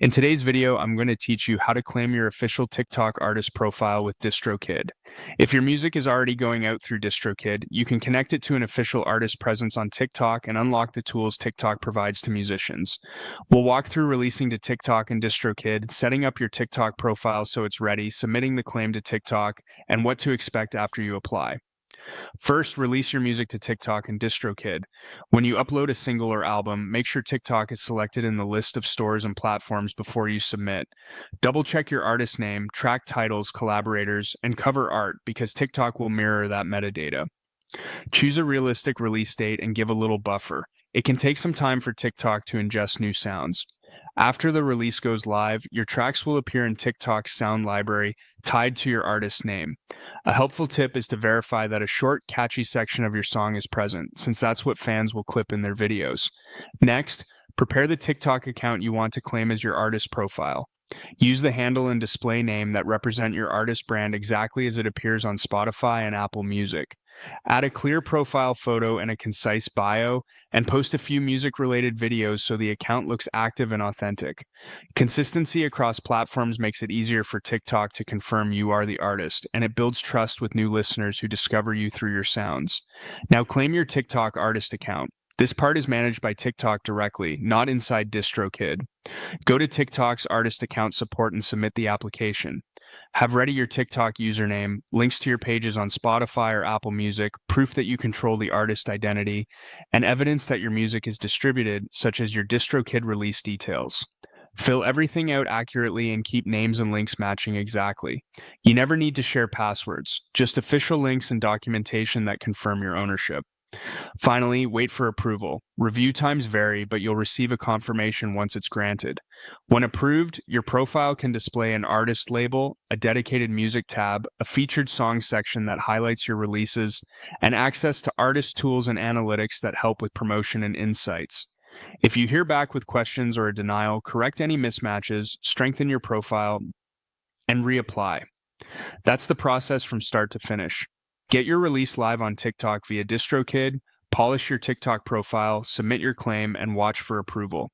In today's video, I'm going to teach you how to claim your official TikTok artist profile with Distrokid. If your music is already going out through Distrokid, you can connect it to an official artist presence on TikTok and unlock the tools TikTok provides to musicians. We'll walk through releasing to TikTok and Distrokid, setting up your TikTok profile so it's ready, submitting the claim to TikTok, and what to expect after you apply. First, release your music to TikTok and DistroKid. When you upload a single or album, make sure TikTok is selected in the list of stores and platforms before you submit. Double check your artist name, track titles, collaborators, and cover art because TikTok will mirror that metadata. Choose a realistic release date and give a little buffer. It can take some time for TikTok to ingest new sounds. After the release goes live, your tracks will appear in TikTok's sound library tied to your artist's name. A helpful tip is to verify that a short, catchy section of your song is present, since that's what fans will clip in their videos. Next, prepare the TikTok account you want to claim as your artist profile. Use the handle and display name that represent your artist brand exactly as it appears on Spotify and Apple Music. Add a clear profile photo and a concise bio, and post a few music-related videos so the account looks active and authentic. Consistency across platforms makes it easier for TikTok to confirm you are the artist, and it builds trust with new listeners who discover you through your sounds. Now claim your TikTok artist account. This part is managed by TikTok directly, not inside DistroKid. Go to TikTok's artist account support and submit the application. Have ready your TikTok username, links to your pages on Spotify or Apple Music, proof that you control the artist identity, and evidence that your music is distributed, such as your DistroKid release details. Fill everything out accurately and keep names and links matching exactly. You never need to share passwords, just official links and documentation that confirm your ownership. Finally, wait for approval. Review times vary, but you'll receive a confirmation once it's granted. When approved, your profile can display an artist label, a dedicated music tab, a featured song section that highlights your releases, and access to artist tools and analytics that help with promotion and insights. If you hear back with questions or a denial, correct any mismatches, strengthen your profile, and reapply. That's the process from start to finish. Get your release live on TikTok via DistroKid, polish your TikTok profile, submit your claim, and watch for approval.